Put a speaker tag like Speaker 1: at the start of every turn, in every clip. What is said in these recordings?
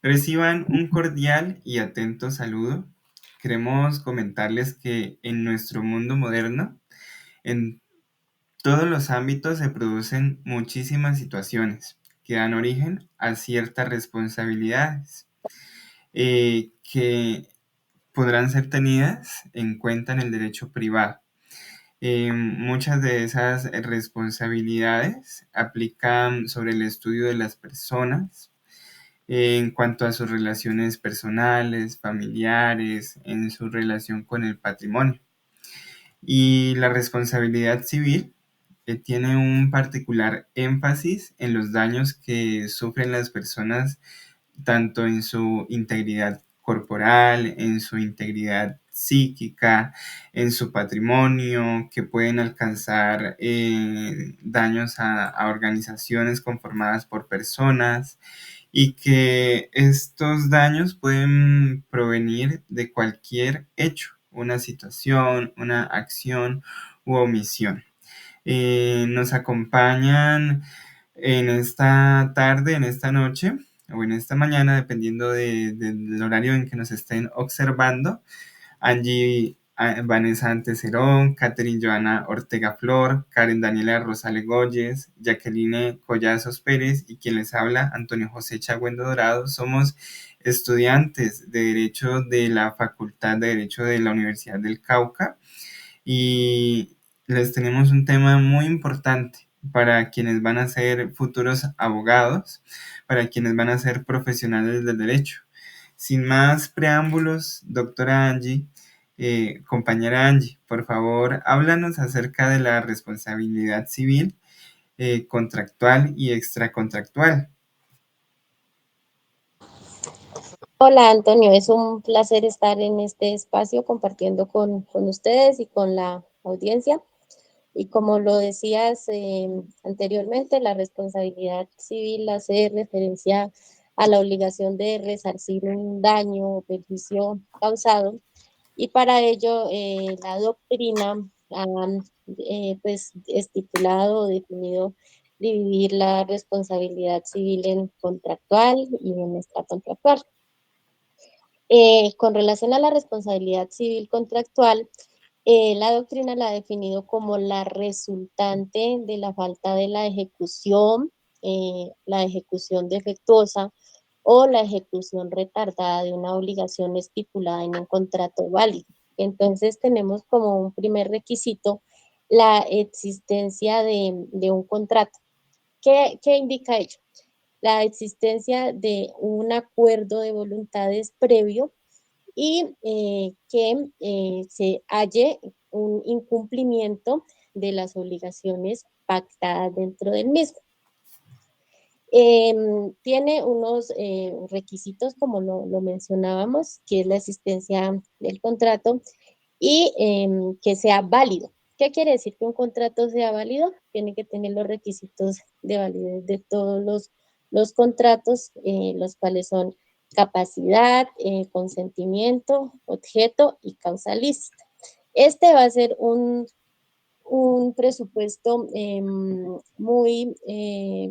Speaker 1: Reciban un cordial y atento saludo. Queremos comentarles que en nuestro mundo moderno, en todos los ámbitos se producen muchísimas situaciones que dan origen a ciertas responsabilidades que podrán ser tenidas en cuenta en el derecho privado. Muchas de esas responsabilidades aplican sobre el estudio de las personas en cuanto a sus relaciones personales, familiares, en su relación con el patrimonio. Y la responsabilidad civil tiene un particular énfasis en los daños que sufren las personas, tanto en su integridad corporal, en su integridad psíquica, en su patrimonio, que pueden alcanzar daños a organizaciones conformadas por personas y que estos daños pueden provenir de cualquier hecho, una situación, una acción u omisión. Nos acompañan en esta tarde, en esta noche o en esta mañana, dependiendo del horario en que nos estén observando, Angie Vanessa Anteserón, Catherine Joana Ortega Flor, Karen Daniela Rosales Goyes, Jacqueline Collazos Pérez y quien les habla, Antonio José Chagüendo Dorado. Somos estudiantes de Derecho de la Facultad de Derecho de la Universidad del Cauca y les tenemos un tema muy importante para quienes van a ser futuros abogados, para quienes van a ser profesionales del derecho. Sin más preámbulos, doctora Angie, compañera Angie, por favor, háblanos acerca de la responsabilidad civil, contractual y extracontractual.
Speaker 2: Hola Antonio, es un placer estar en este espacio compartiendo con ustedes y con la audiencia. Y como lo decías anteriormente, la responsabilidad civil hace referencia a la obligación de resarcir un daño o perjuicio causado. Y para ello la doctrina ha pues, estipulado o definido dividir la responsabilidad civil en contractual y en extracontractual. Con relación a la responsabilidad civil contractual, la doctrina la ha definido como la resultante de la falta de la ejecución defectuosa o la ejecución retardada de una obligación estipulada en un contrato válido. Entonces tenemos como un primer requisito la existencia de un contrato. ¿Qué indica ello? La existencia de un acuerdo de voluntades previo y que se halle un incumplimiento de las obligaciones pactadas dentro del mismo. Tiene unos requisitos, como lo mencionábamos, que es la existencia del contrato y que sea válido. ¿Qué quiere decir que un contrato sea válido? Tiene que tener los requisitos de validez de todos los contratos, los cuales son capacidad, consentimiento, objeto y causa lícita. Este va a ser un presupuesto muy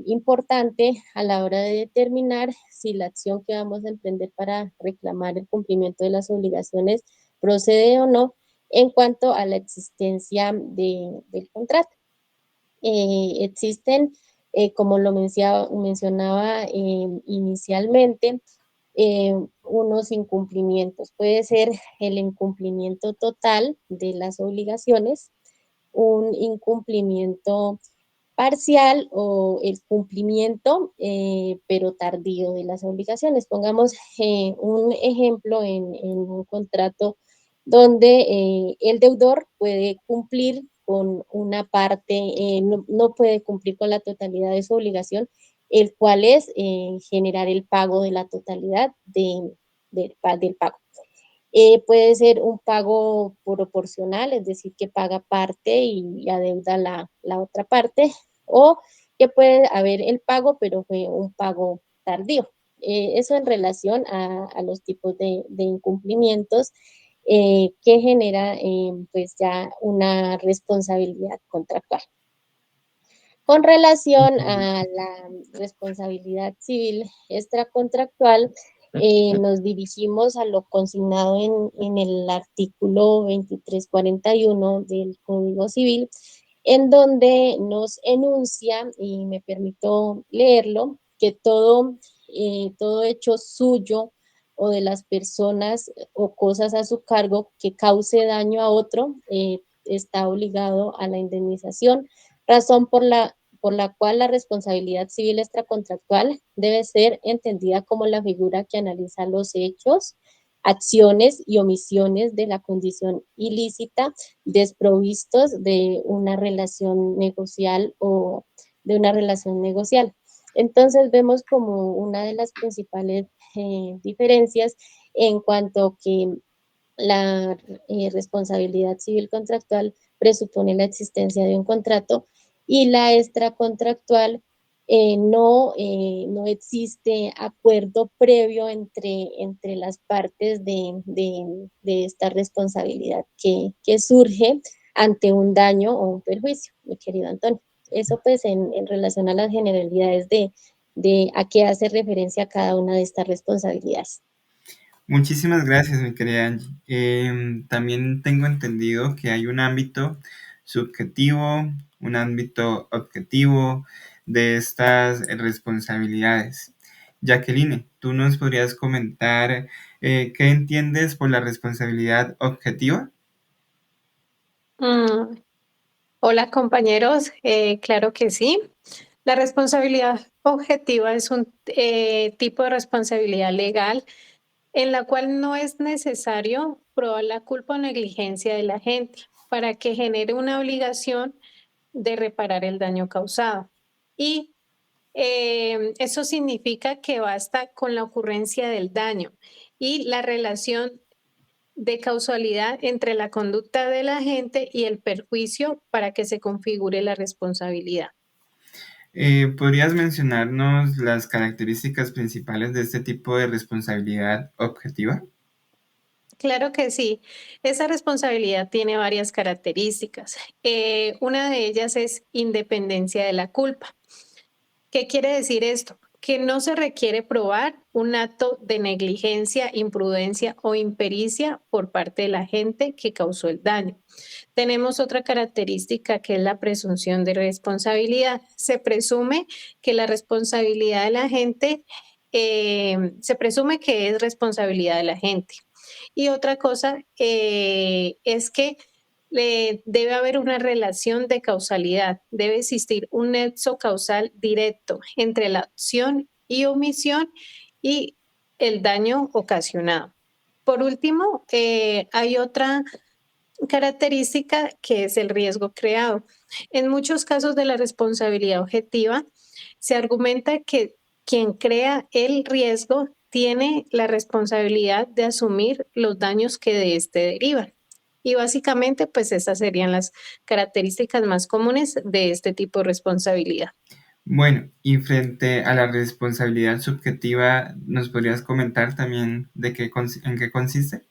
Speaker 2: importante a la hora de determinar si la acción que vamos a emprender para reclamar el cumplimiento de las obligaciones procede o no en cuanto a la existencia del contrato. Existen, como lo mencionaba inicialmente, unos incumplimientos. Puede ser el incumplimiento total de las obligaciones, un incumplimiento parcial o el cumplimiento, pero tardío de las obligaciones. Pongamos un ejemplo en un contrato donde el deudor puede cumplir con una parte, no puede cumplir con la totalidad de su obligación, el cual es generar el pago de la totalidad del pago. Puede ser un pago proporcional, es decir, que paga parte y adeuda la otra parte, o que puede haber el pago, pero fue un pago tardío. Eso en relación a los tipos de incumplimientos que genera pues ya una responsabilidad contractual. Con relación a la responsabilidad civil extracontractual, nos dirigimos a lo consignado en el artículo 2341 del Código Civil, en donde nos enuncia, y me permito leerlo, que todo hecho suyo o de las personas o cosas a su cargo que cause daño a otro está obligado a la indemnización, razón por la cual la responsabilidad civil extracontractual debe ser entendida como la figura que analiza los hechos, acciones y omisiones de la condición ilícita desprovistos de una relación negocial o de una relación negocial. Entonces vemos como una de las principales diferencias en cuanto a que la responsabilidad civil contractual presupone la existencia de un contrato y la extracontractual no existe acuerdo previo entre las partes de esta responsabilidad que surge ante un daño o un perjuicio, mi querido Antonio. Eso pues en relación a las generalidades de a qué hace referencia cada una de estas responsabilidades.
Speaker 1: Muchísimas gracias, mi querida Angie. También tengo entendido que hay un ámbito subjetivo, un ámbito objetivo de estas responsabilidades. Jacqueline, ¿tú nos podrías comentar qué entiendes por la responsabilidad objetiva?
Speaker 3: Mm, Hola compañeros, claro que sí. La responsabilidad objetiva es un tipo de responsabilidad legal en la cual no es necesario probar la culpa o negligencia de la gente para que genere una obligación de reparar el daño causado. Y eso significa que basta con la ocurrencia del daño y la relación de causalidad entre la conducta de la gente y el perjuicio para que se configure la responsabilidad.
Speaker 1: ¿Podrías mencionarnos las características principales de este tipo de responsabilidad objetiva?
Speaker 3: Claro que sí, esa responsabilidad tiene varias características. Una de ellas es independencia de la culpa. ¿Qué quiere decir esto? Que no se requiere probar un acto de negligencia, imprudencia o impericia por parte de la gente que causó el daño. Tenemos otra característica que es la presunción de responsabilidad. Se presume que la responsabilidad de la gente, se presume que es responsabilidad de la gente. Y otra cosa es que debe haber una relación de causalidad, debe existir un nexo causal directo entre la acción y omisión y el daño ocasionado. Por último, hay otra característica que es el riesgo creado. En muchos casos de la responsabilidad objetiva, se argumenta que quien crea el riesgo tiene la responsabilidad de asumir los daños que de este derivan. Y básicamente, pues esas serían las características más comunes de este tipo de responsabilidad.
Speaker 1: Bueno, y frente a la responsabilidad subjetiva, ¿nos podrías comentar también en qué consiste?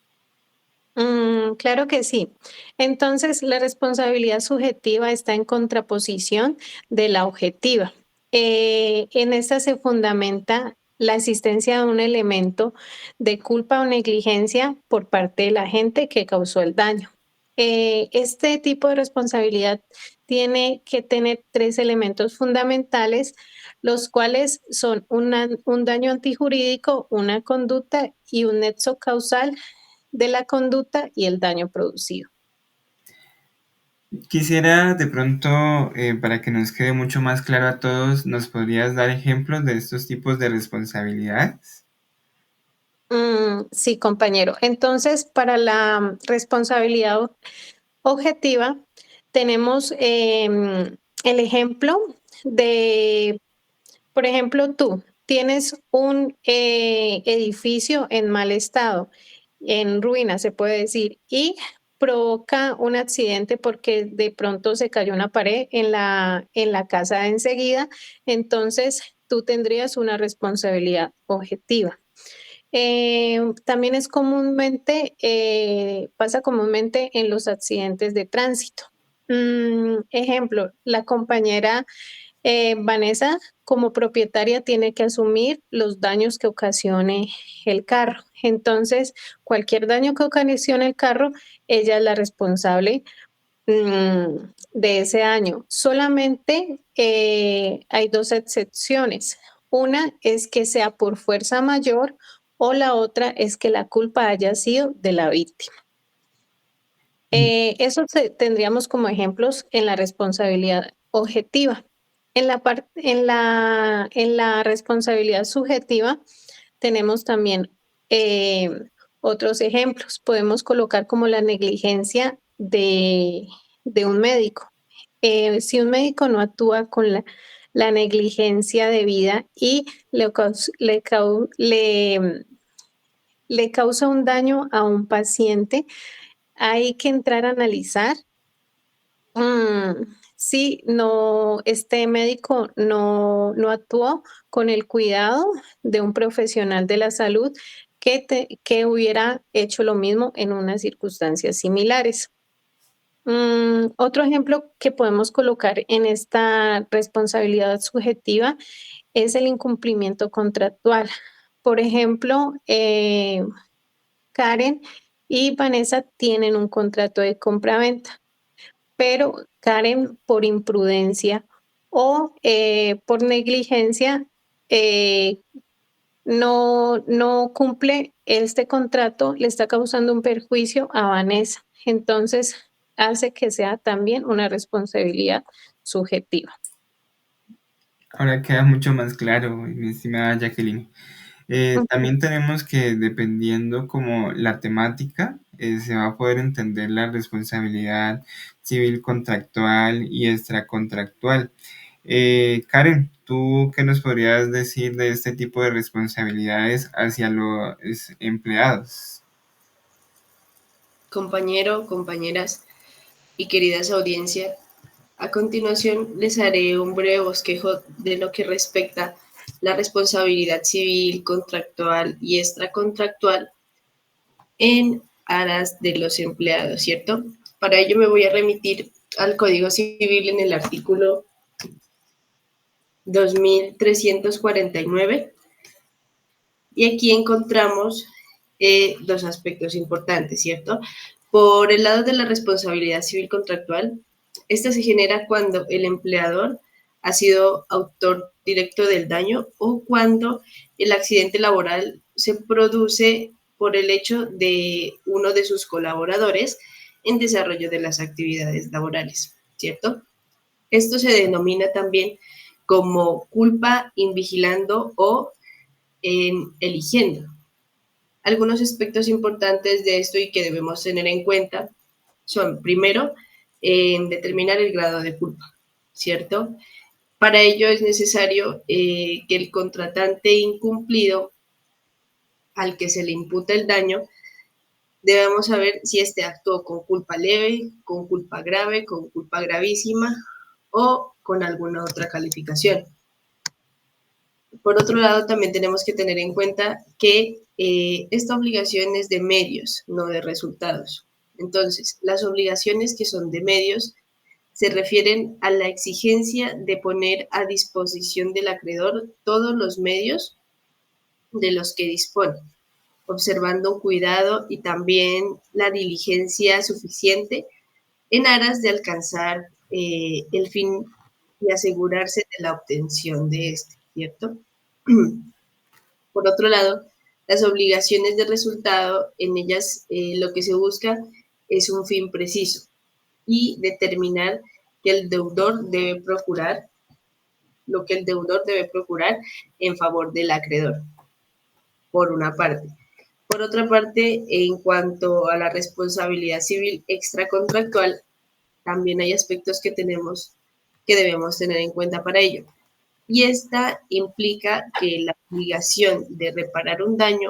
Speaker 3: Claro que sí. Entonces, la responsabilidad subjetiva está en contraposición de la objetiva. En esta se fundamenta la existencia de un elemento de culpa o negligencia por parte de la gente que causó el daño. Este tipo de responsabilidad tiene que tener tres elementos fundamentales, los cuales son un daño antijurídico, una conducta y un nexo causal de la conducta y el daño producido.
Speaker 1: Quisiera de pronto, para que nos quede mucho más claro a todos, ¿nos podrías dar ejemplos de estos tipos de responsabilidades?
Speaker 3: Sí, compañero. Entonces, para la responsabilidad objetiva, tenemos el ejemplo de, por ejemplo, tú tienes un edificio en mal estado, en ruina, se puede decir, y provoca un accidente porque de pronto se cayó una pared en la casa de enseguida, entonces tú tendrías una responsabilidad objetiva. También es comúnmente, pasa comúnmente en los accidentes de tránsito. Ejemplo, la compañera Vanessa, como propietaria, tiene que asumir los daños que ocasione el carro. Entonces, cualquier daño que ocasione el carro, ella es la responsable de ese daño. Solamente hay dos excepciones. Una es que sea por fuerza mayor o la otra es que la culpa haya sido de la víctima. Eso tendríamos como ejemplos en la responsabilidad objetiva. En la responsabilidad subjetiva tenemos también eh, otros ejemplos. Podemos colocar como la negligencia de un médico. Si un médico no actúa con la negligencia debida y le causa un daño a un paciente, hay que entrar a analizar si este médico no actuó con el cuidado de un profesional de la salud que hubiera hecho lo mismo en unas circunstancias similares. Otro ejemplo que podemos colocar en esta responsabilidad subjetiva es el incumplimiento contractual. Por ejemplo, Karen y Vanessa tienen un contrato de compraventa, pero Karen por imprudencia o por negligencia no cumple este contrato, le está causando un perjuicio a Vanessa. Entonces, hace que sea también una responsabilidad subjetiva.
Speaker 1: Ahora queda mucho más claro, mi estimada Jacqueline. También tenemos que, dependiendo como la temática, se va a poder entender la responsabilidad civil contractual y extracontractual. Karen, ¿tú qué nos podrías decir de este tipo de responsabilidades hacia los empleados?
Speaker 4: Compañero, compañeras y queridas audiencias, a continuación les haré un breve bosquejo de lo que respecta la responsabilidad civil, contractual y extracontractual en aras de los empleados, ¿cierto? Para ello me voy a remitir al Código Civil en el artículo 2349 y aquí encontramos dos aspectos importantes, ¿cierto? Por el lado de la responsabilidad civil contractual, esta se genera cuando el empleador ha sido autor directo del daño o cuando el accidente laboral se produce por el hecho de uno de sus colaboradores en desarrollo de las actividades laborales, ¿cierto? Esto se denomina también como culpa invigilando o en eligiendo. Algunos aspectos importantes de esto y que debemos tener en cuenta son, primero, en determinar el grado de culpa, ¿cierto? Para ello es necesario que el contratante incumplido al que se le imputa el daño, debemos saber si éste actuó con culpa leve, con culpa grave, con culpa gravísima o con alguna otra calificación. Por otro lado, también tenemos que tener en cuenta que esta obligación es de medios, no de resultados. Entonces, las obligaciones que son de medios se refieren a la exigencia de poner a disposición del acreedor todos los medios de los que dispone, observando un cuidado y también la diligencia suficiente en aras de alcanzar el fin y asegurarse de la obtención de este, ¿cierto? Por otro lado, las obligaciones de resultado, en ellas lo que se busca es un fin preciso y determinar que el deudor debe procurar lo que el deudor debe procurar en favor del acreedor, por una parte. Por otra parte, en cuanto a la responsabilidad civil extracontractual, también hay aspectos que debemos tener en cuenta para ello. Y esta implica que la obligación de reparar un daño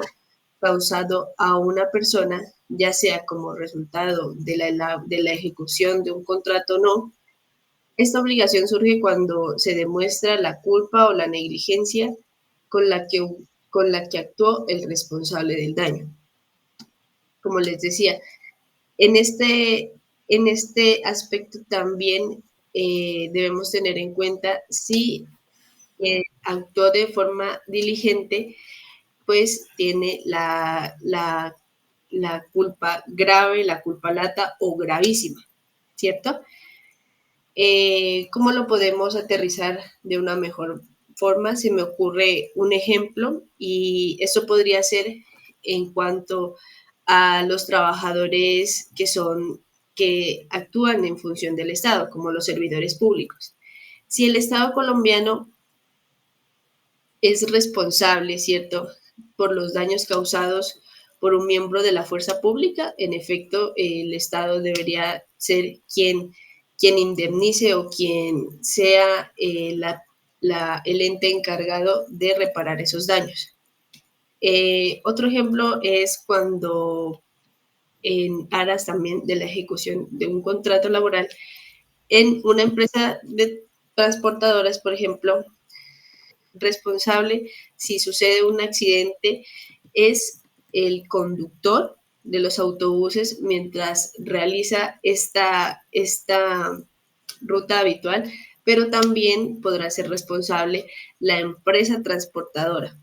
Speaker 4: causado a una persona, ya sea como resultado de la ejecución de un contrato o no, esta obligación surge cuando se demuestra la culpa o la negligencia con la con la que actuó el responsable del daño. Como les decía, en este aspecto también debemos tener en cuenta si actuó de forma diligente, pues tiene la culpa grave, la culpa lata o gravísima, ¿cierto? ¿Cómo lo podemos aterrizar de una mejor forma? Se me ocurre un ejemplo y esto podría ser en cuanto a los trabajadores que actúan en función del Estado, como los servidores públicos. Si el Estado colombiano es responsable, ¿cierto?, por los daños causados por un miembro de la fuerza pública, en efecto, el Estado debería ser quien indemnice o quien sea el ente encargado de reparar esos daños. Otro ejemplo es cuando en aras también de la ejecución de un contrato laboral en una empresa de transportadoras, por ejemplo, responsable si sucede un accidente es el conductor de los autobuses mientras realiza esta ruta habitual, pero también podrá ser responsable la empresa transportadora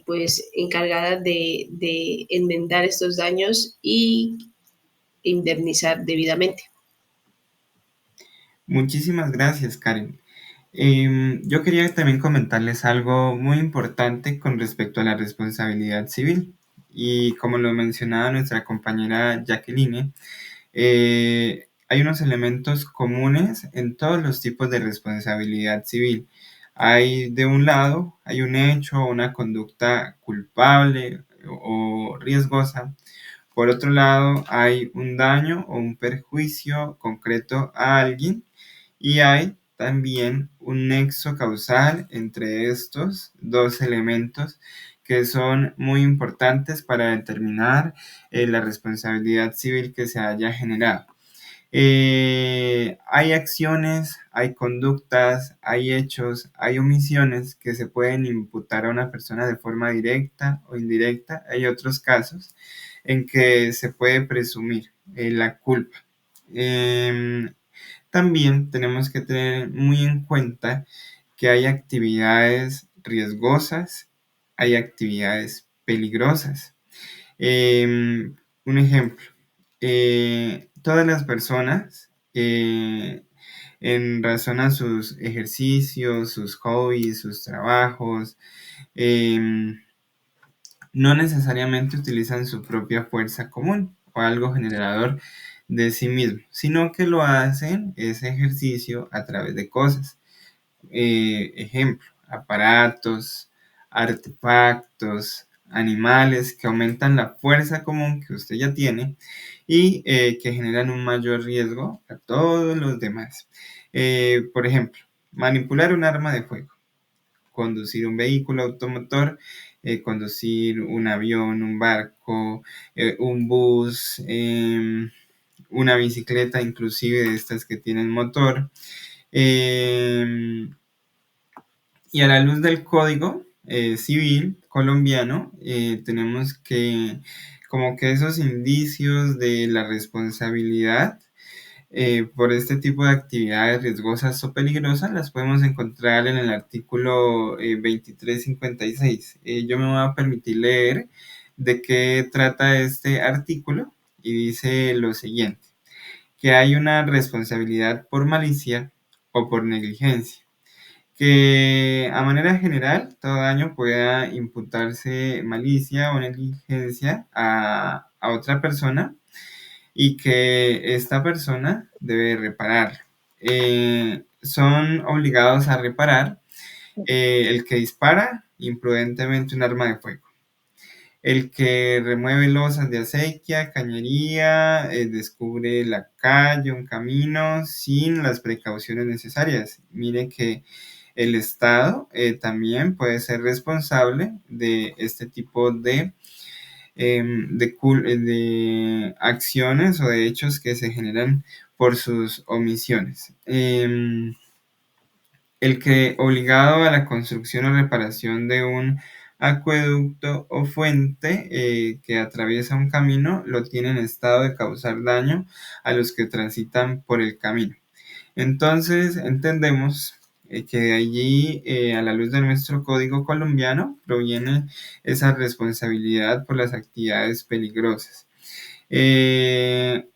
Speaker 4: pues encargada de enmendar estos daños y indemnizar debidamente.
Speaker 1: Muchísimas gracias, Karen. Yo quería también comentarles algo muy importante con respecto a la responsabilidad civil. Y como lo mencionaba nuestra compañera Jacqueline, hay unos elementos comunes en todos los tipos de responsabilidad civil. Hay de un lado, hay un hecho o una conducta culpable o riesgosa. Por otro lado, hay un daño o un perjuicio concreto a alguien y hay también un nexo causal entre estos dos elementos que son muy importantes para determinar la responsabilidad civil que se haya generado. Hay acciones, hay conductas, hay hechos, hay omisiones que se pueden imputar a una persona de forma directa o indirecta. Hay otros casos en que se puede presumir la culpa. También tenemos que tener muy en cuenta que hay actividades riesgosas, hay actividades peligrosas. Un ejemplo, todas las personas en razón a sus ejercicios, sus hobbies, sus trabajos, no necesariamente utilizan su propia fuerza común o algo generador de sí mismo, sino que lo hacen ese ejercicio a través de cosas. Ejemplo, aparatos, artefactos, animales que aumentan la fuerza común que usted ya tiene y que generan un mayor riesgo a todos los demás. Por ejemplo, manipular un arma de fuego, conducir un vehículo automotor, conducir un avión, un barco, un bus, una bicicleta, inclusive de estas que tienen motor. Y a la luz del Código Civil colombiano, tenemos que como que esos indicios de la responsabilidad por este tipo de actividades riesgosas o peligrosas las podemos encontrar en el artículo 2356. Yo me voy a permitir leer de qué trata este artículo y dice lo siguiente, que hay una responsabilidad por malicia o por negligencia, que a manera general todo daño pueda imputarse malicia o negligencia a otra persona y que esta persona debe reparar. Son obligados a reparar el que dispara imprudentemente un arma de fuego, el que remueve losas de acequia, cañería, descubre la calle, un camino sin las precauciones necesarias. Mire que el Estado también puede ser responsable de este tipo de acciones o de hechos que se generan por sus omisiones. El que obligado a la construcción o reparación de un acueducto o fuente que atraviesa un camino lo tiene en estado de causar daño a los que transitan por el camino. Entonces entendemos que de allí, a la luz de nuestro código colombiano, proviene esa responsabilidad por las actividades peligrosas. En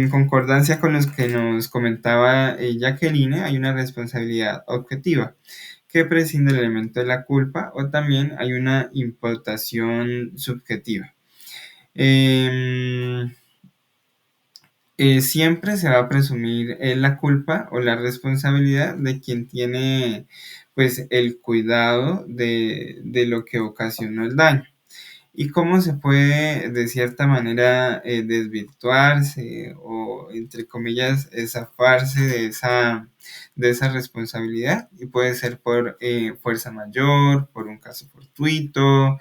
Speaker 1: concordancia con los que nos comentaba Jacqueline, hay una responsabilidad objetiva que prescinde del elemento de la culpa, o también hay una imputación subjetiva. Siempre se va a presumir la culpa o la responsabilidad de quien tiene pues el cuidado de lo que ocasionó el daño. ¿Y cómo se puede de cierta manera desvirtuarse o entre comillas zafarse de esa responsabilidad? Y puede ser por fuerza mayor, por un caso fortuito,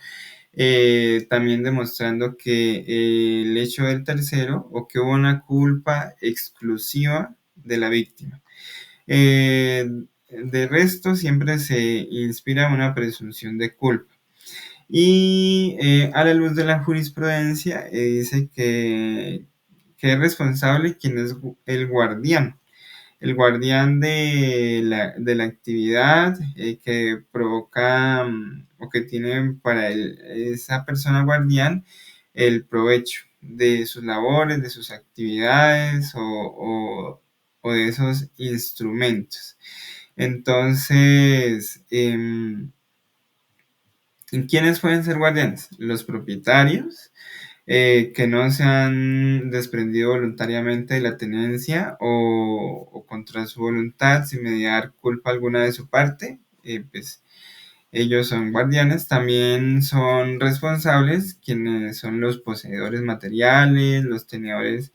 Speaker 1: también demostrando que el hecho del tercero o que hubo una culpa exclusiva de la víctima. De resto, siempre se inspira una presunción de culpa. Y a la luz de la jurisprudencia dice que es responsable quien es el guardián de la actividad que provoca o que tiene para esa persona guardián el provecho de sus labores, de sus actividades o de esos instrumentos. Entonces, ¿quiénes pueden ser guardianes? Los propietarios, que no se han desprendido voluntariamente de la tenencia o contra su voluntad sin mediar culpa alguna de su parte, pues ellos son guardianes. También son responsables quienes son los poseedores materiales, los tenedores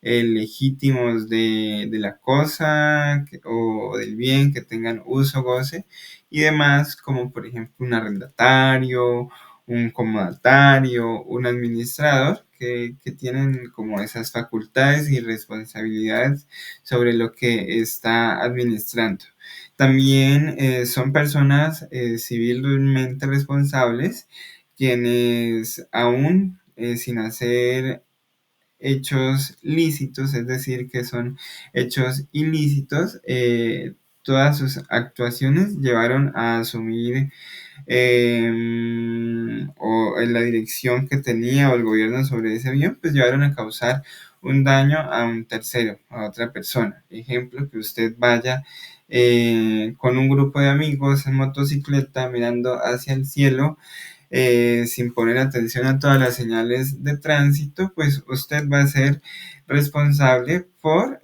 Speaker 1: legítimos de la cosa o del bien que tengan uso, goce y demás, como por ejemplo un arrendatario, un comodatario, un administrador que tienen como esas facultades y responsabilidades sobre lo que está administrando. También son personas civilmente responsables quienes aún sin hacer hechos lícitos, es decir, que son hechos ilícitos, todas sus actuaciones llevaron a asumir o en la dirección que tenía o el gobierno sobre ese bien, pues llevaron a causar un daño a un tercero, a otra persona. Ejemplo, que usted vaya con un grupo de amigos en motocicleta mirando hacia el cielo, sin poner atención a todas las señales de tránsito, pues usted va a ser responsable por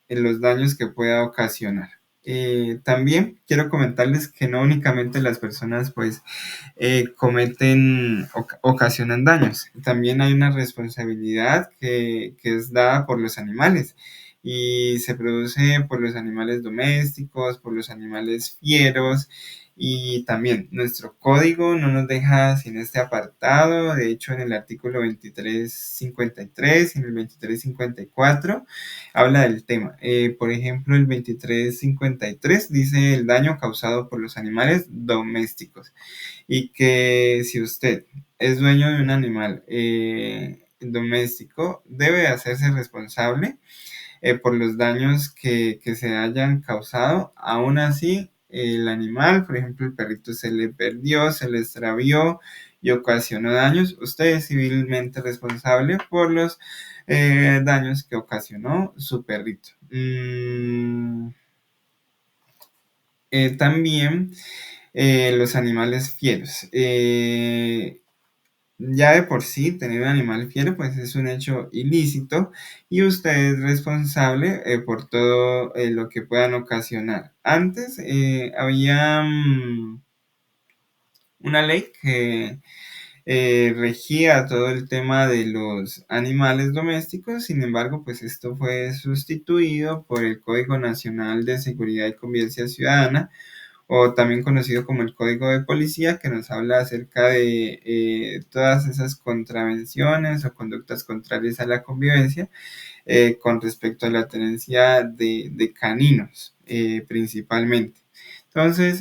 Speaker 1: los daños que pueda ocasionar. También quiero comentarles que no únicamente las personas pues ocasionan daños, también hay una responsabilidad que es dada por los animales y se produce por los animales domésticos, por los animales fieros. Y también nuestro código no nos deja sin este apartado. De hecho, en el artículo 2353 y en el 2354 habla del tema. Por ejemplo, el 2353 dice el daño causado por los animales domésticos y que si usted es dueño de un animal doméstico, debe hacerse responsable por los daños que se hayan causado. Aún así, el animal, por ejemplo, el perrito se le perdió, se le extravió y ocasionó daños, usted es civilmente responsable por los daños que ocasionó su perrito. También los animales fieros. Ya de por sí tener un animal fiero pues es un hecho ilícito y usted es responsable por todo lo que puedan ocasionar. Antes había una ley que regía todo el tema de los animales domésticos. Sin embargo, pues esto fue sustituido por el Código Nacional de Seguridad y Convivencia Ciudadana, o también conocido como el Código de Policía, que nos habla acerca de todas esas contravenciones o conductas contrarias a la convivencia con respecto a la tenencia de caninos, principalmente. Entonces,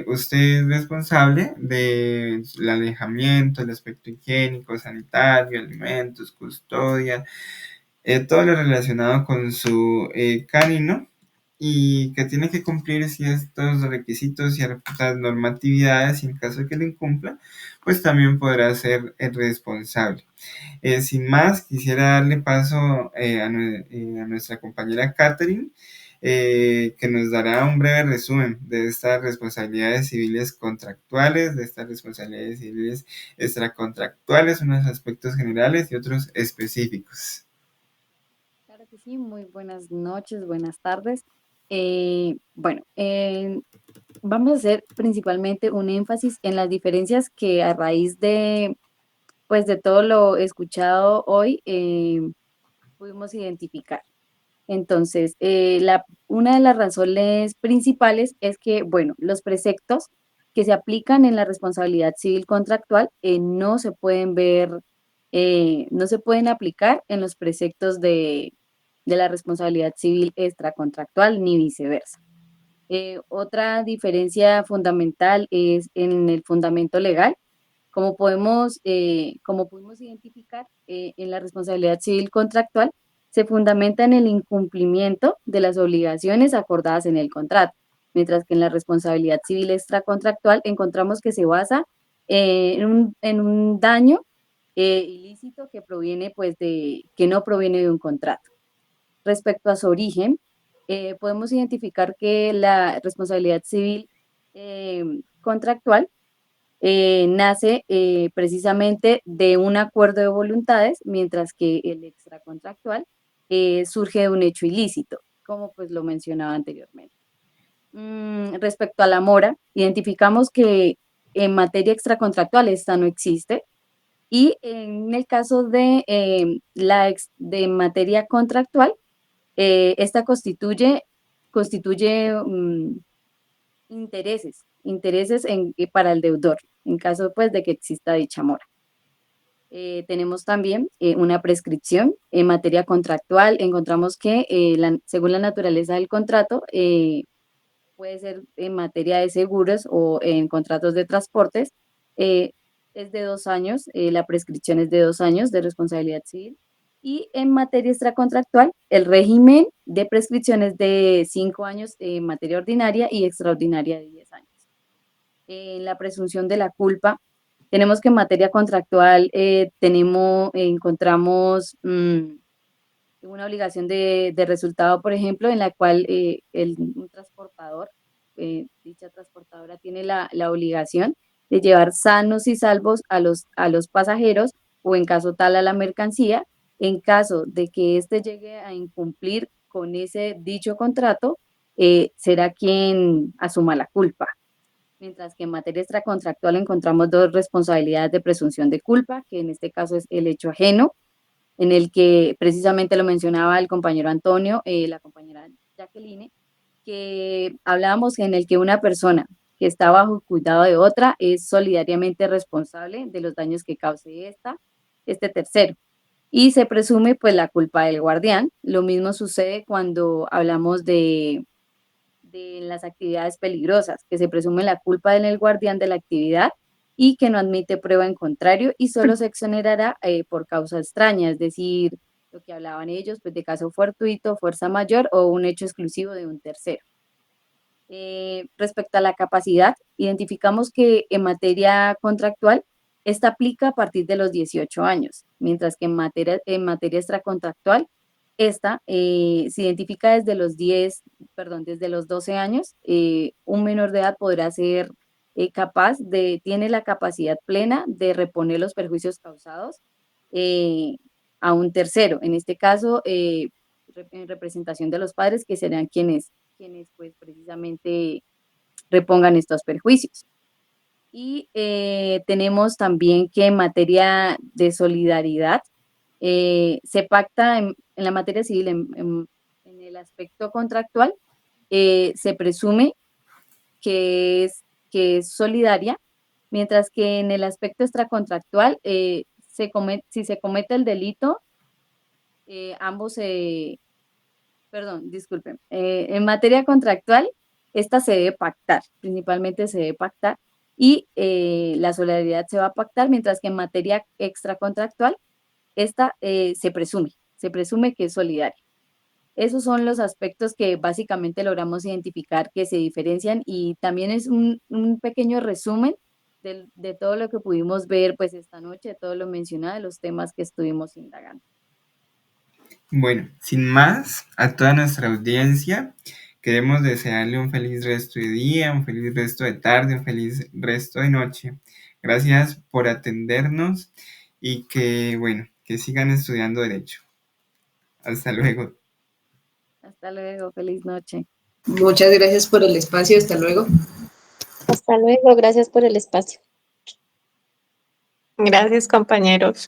Speaker 1: usted es responsable del alejamiento, el aspecto higiénico, sanitario, alimentos, custodia, todo lo relacionado con su canino y que tiene que cumplir ciertos requisitos y ciertas normatividades y en caso de que lo incumpla, pues también podrá ser el responsable. Sin más, quisiera darle paso a nuestra compañera Catherine, que nos dará un breve resumen de estas responsabilidades civiles contractuales, de estas responsabilidades civiles extracontractuales, unos aspectos generales y otros específicos.
Speaker 5: Claro que sí, muy buenas noches, buenas tardes. Bueno, vamos a hacer principalmente un énfasis en las diferencias que a raíz de, pues, de todo lo escuchado hoy pudimos identificar. Entonces, una de las razones principales es que, bueno, los preceptos que se aplican en la responsabilidad civil contractual no se pueden ver, no se pueden aplicar en los preceptos de la responsabilidad civil extracontractual ni viceversa. Otra diferencia fundamental es en el fundamento legal. Como pudimos identificar, en la responsabilidad civil contractual se fundamenta en el incumplimiento de las obligaciones acordadas en el contrato, mientras que en la responsabilidad civil extracontractual encontramos que se basa en un daño ilícito que proviene, pues, que no proviene de un contrato. Respecto a su origen, podemos identificar que la responsabilidad civil contractual nace precisamente de un acuerdo de voluntades, mientras que el extracontractual surge de un hecho ilícito, como pues lo mencionaba anteriormente. Respecto a la mora, identificamos que en materia extracontractual esta no existe y en el caso de, de materia contractual, esta constituye intereses para el deudor, en caso pues de que exista dicha mora. Tenemos también una prescripción en materia contractual. Encontramos que según la naturaleza del contrato, puede ser en materia de seguros o en contratos de transportes, es de 2 años, la prescripción es de 2 años de responsabilidad civil. Y en materia extracontractual, el régimen de prescripción es de 5 años en materia ordinaria y extraordinaria de 10 años. En la presunción de la culpa, tenemos que en materia contractual encontramos una obligación de resultado, por ejemplo, en la cual un transportador, dicha transportadora tiene la obligación de llevar sanos y salvos a los pasajeros o en caso tal a la mercancía. En caso de que éste llegue a incumplir con ese dicho contrato, será quien asuma la culpa. Mientras que en materia extracontractual encontramos dos responsabilidades de presunción de culpa, que en este caso es el hecho ajeno, en el que precisamente lo mencionaba el compañero Antonio, la compañera Jacqueline, que hablábamos en el que una persona que está bajo cuidado de otra es solidariamente responsable de los daños que cause este tercero. Y se presume pues la culpa del guardián. Lo mismo sucede cuando hablamos de las actividades peligrosas, que se presume la culpa del guardián de la actividad y que no admite prueba en contrario y solo se exonerará por causa extraña, es decir, lo que hablaban ellos, pues de caso fortuito, fuerza mayor o un hecho exclusivo de un tercero. Respecto a la capacidad, identificamos que en materia contractual, esta aplica a partir de los 18 años, mientras que en materia extracontractual, esta se identifica desde desde los 12 años. Un menor de edad podrá ser tiene la capacidad plena de reponer los perjuicios causados a un tercero, en este caso, en representación de los padres, que serán quienes pues precisamente repongan estos perjuicios. Y tenemos también que en materia de solidaridad, se pacta en la materia civil, en el aspecto contractual, se presume que es solidaria, mientras que en el aspecto extracontractual, si se comete el delito, ambos perdón, disculpen, en materia contractual, esta se debe pactar, principalmente se debe pactar, y la solidaridad se va a pactar, mientras que en materia extracontractual, esta se presume que es solidaria. Esos son los aspectos que básicamente logramos identificar que se diferencian, y también es un pequeño resumen de todo lo que pudimos ver pues esta noche, de todo lo mencionado, de los temas que estuvimos indagando.
Speaker 1: Bueno, sin más, a toda nuestra audiencia, queremos desearle un feliz resto de día, un feliz resto de tarde, un feliz resto de noche. Gracias por atendernos y que, bueno, que sigan estudiando Derecho. Hasta luego.
Speaker 5: Hasta luego, feliz noche.
Speaker 4: Muchas gracias por el espacio, hasta luego.
Speaker 2: Hasta luego, gracias por el espacio.
Speaker 3: Gracias, compañeros.